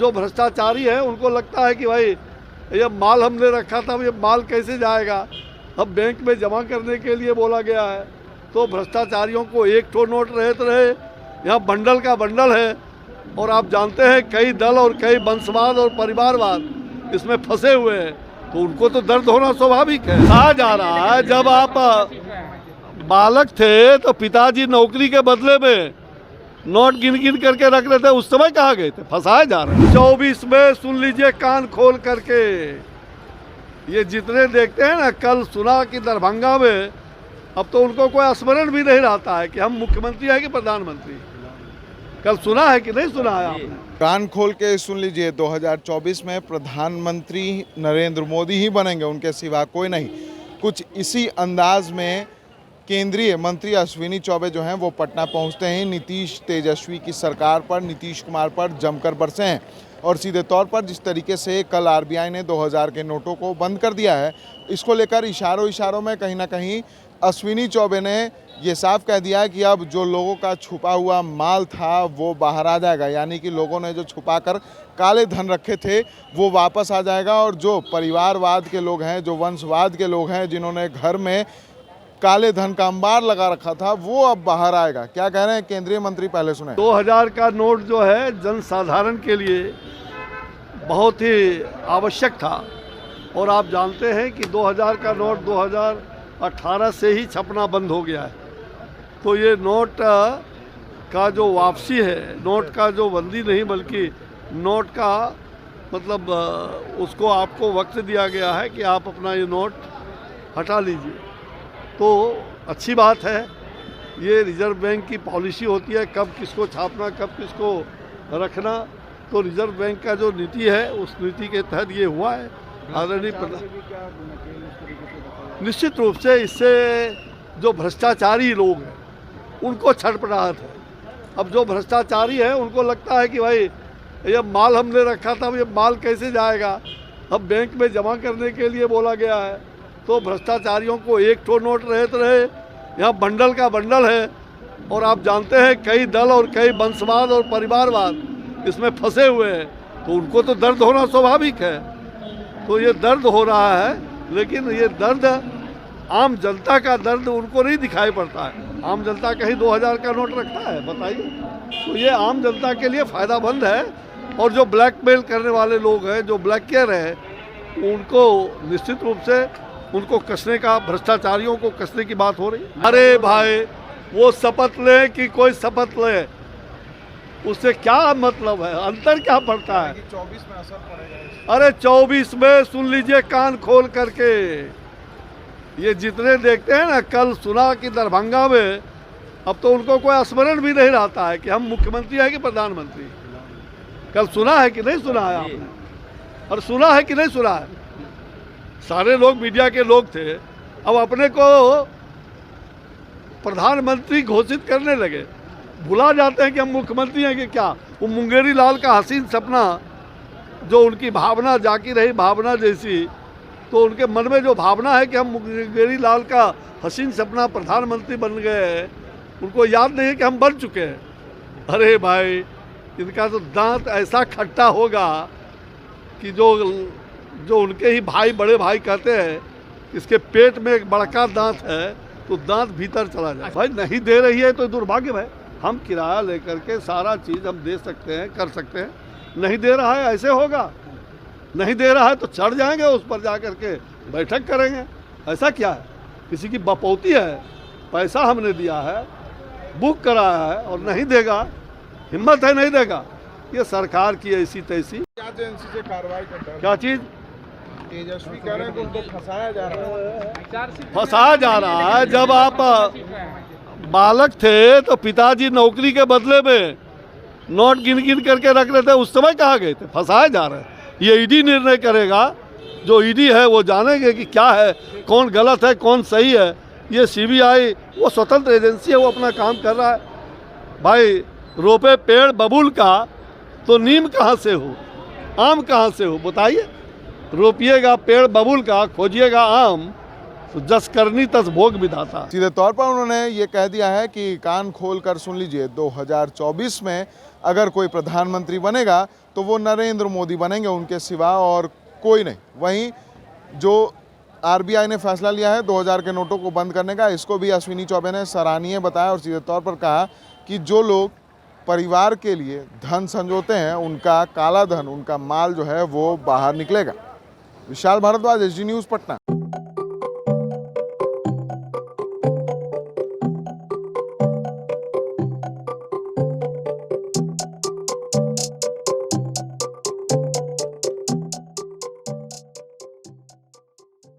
जो भ्रष्टाचारी है उनको लगता है कि भाई ये माल हमने रखा था, ये माल कैसे जाएगा, अब बैंक में जमा करने के लिए बोला गया है। तो भ्रष्टाचारियों को एक ठो नोट रहे तो रहे, यहाँ बंडल का बंडल है। और आप जानते हैं कई दल और कई वंशवाद और परिवारवाद इसमें फंसे हुए हैं, तो उनको तो दर्द होना स्वाभाविक है। कहा जा रहा है जब आप बालक थे तो पिताजी नौकरी के बदले में नोट गिन गिन करके रख रहे थे, उस समय कहाँ गए थे? फंसाए जा रहे हैं। 24 में सुन लीजिए कान खोल करके, ये जितने देखते हैं ना, कल सुना कि दरभंगा में अब तो उनको कोई स्मरण भी नहीं रहता है कि हम मुख्यमंत्री हैं कि प्रधानमंत्री। कल सुना है कि नहीं सुना है आपने? कान खोल के सुन लीजिए, 2024 में प्रधानमंत्री नरेंद्र मोदी ही बनेंगे, उनके सिवा कोई नहीं। कुछ इसी अंदाज में केंद्रीय मंत्री अश्विनी चौबे जो हैं वो पटना पहुंचते हैं। नीतीश तेजस्वी की सरकार पर, नीतीश कुमार पर जमकर बरसे हैं और सीधे तौर पर जिस तरीके से कल आरबीआई ने 2000 के नोटों को बंद कर दिया है, इसको लेकर इशारों में कहीं ना कहीं अश्विनी चौबे ने ये साफ कह दिया है कि अब जो लोगों का छुपा हुआ माल था वो बाहर आ जाएगा, यानी कि लोगों ने जो छुपाकर काले धन रखे थे वो वापस आ जाएगा। और जो परिवारवाद के लोग हैं, जो वंशवाद के लोग हैं, जिन्होंने घर में काले धन का अंबार लगा रखा था, वो अब बाहर आएगा। क्या कह रहे हैं केंद्रीय मंत्री, पहले सुने। 2000 का नोट जो है जनसाधारण के लिए बहुत ही आवश्यक था, और आप जानते हैं कि 2000 का नोट 2018 से ही छपना बंद हो गया है। तो ये नोट का जो वापसी है, नोट का जो बंदी नहीं बल्कि नोट का मतलब उसको आपको वक्त दिया गया है कि आप अपना ये नोट हटा लीजिए। तो अच्छी बात है, ये रिजर्व बैंक की पॉलिसी होती है कब किसको छापना, कब किसको रखना। तो रिजर्व बैंक का जो नीति है उस नीति के तहत ये हुआ है। आदरणीय निश्चित रूप से इससे जो भ्रष्टाचारी लोग हैं उनको छटपटाहट है। अब जो भ्रष्टाचारी है उनको लगता है कि भाई ये माल हमने रखा था, ये माल कैसे जाएगा, अब बैंक में जमा करने के लिए बोला गया है। तो भ्रष्टाचारियों को एक ठो नोट रहे तो रहे, यहाँ बंडल का बंडल है। और आप जानते हैं कई दल और कई वंशवाद और परिवारवाद इसमें फंसे हुए हैं, तो उनको तो दर्द होना स्वाभाविक है। तो ये दर्द हो रहा है, लेकिन ये दर्द आम जनता का दर्द उनको नहीं दिखाई पड़ता है। आम जनता कहीं 2000 का नोट रखता है, बताइए? तो ये आम जनता के लिए फ़ायदामंद है। और जो ब्लैकमेल करने वाले लोग हैं, जो ब्लैकर हैं, उनको निश्चित रूप से उनको कसने का, भ्रष्टाचारियों को कसने की बात हो रही है। अरे भाई, वो शपथ ले कि कोई शपथ ले, उससे क्या मतलब है? अंतर क्या पड़ता है? 24 में असर पड़ेगा। अरे 24 में सुन लीजिए कान खोल करके, ये जितने देखते हैं ना, कल सुना कि दरभंगा में अब तो उनको कोई स्मरण भी नहीं रहता है कि हम मुख्यमंत्री हैं कि प्रधानमंत्री। कल सुना है कि नहीं सुना है आपने? और सुना है कि नहीं सुना है? सारे लोग मीडिया के लोग थे, अब अपने को प्रधानमंत्री घोषित करने लगे। भुला जाते हैं कि हम मुख्यमंत्री हैं कि क्या। वो मुंगेरी लाल का हसीन सपना, जो उनकी भावना जाकी रही, भावना जैसी, तो उनके मन में जो भावना है कि हम मुंगेरी लाल का हसीन सपना प्रधानमंत्री बन गए हैं, उनको याद नहीं है कि हम बन चुके हैं। अरे भाई, इनका तो दांत ऐसा खट्टा होगा कि जो उनके ही भाई, बड़े भाई कहते हैं, इसके पेट में एक बड़का दांत है तो दांत भीतर चला जाए। भाई नहीं दे रही है तो दुर्भाग्य है। हम किराया लेकर के सारा चीज़ हम दे सकते हैं, कर सकते हैं। नहीं दे रहा है, ऐसे होगा। नहीं दे रहा है तो चढ़ जाएंगे उस पर, जा कर के बैठक करेंगे। ऐसा क्या है? किसी की बपौती है, पैसा हमने दिया है, बुक कराया है और नहीं देगा, हिम्मत है नहीं देगा। ये सरकार की ऐसी तैसी क्या एजेंसी से कार्रवाई करता है? क्या चीज़? तेजस्वी कह रहे हैं कि उनको फंसाया जा रहा है। फंसाया जा रहा है। जब आप बालक थे तो पिताजी नौकरी के बदले में नोट गिन गिन करके रख रहे थे, उस समय कहाँ गए थे? फंसाए जा रहे हैं। ये ईडी निर्णय करेगा, जो ईडी है वो जानेंगे कि क्या है, कौन गलत है, कौन सही है। ये सीबीआई वो स्वतंत्र एजेंसी है, वो अपना काम कर रहा है। भाई, रोपे पेड़ बबूल का तो नीम कहाँ से हो, आम कहाँ से हो, बताइए? रोपिएगा पेड़ बबूल का, खोजिएगा आम, तो जस करनी तस भोग विधाता। सीधे तौर पर उन्होंने ये कह दिया है कि कान खोल कर सुन लीजिए, 2024 में अगर कोई प्रधानमंत्री बनेगा तो वो नरेंद्र मोदी बनेंगे, उनके सिवा और कोई नहीं। वहीं जो आरबीआई ने फैसला लिया है 2000 के नोटों को बंद करने का, इसको भी अश्विनी चौबे ने सराहनीय बताया और सीधे तौर पर कहा कि जो लोग परिवार के लिए धन संजोते हैं, उनका काला धन, उनका माल जो है वो बाहर निकलेगा। Vishal Bhardwaj, SD news, Patna.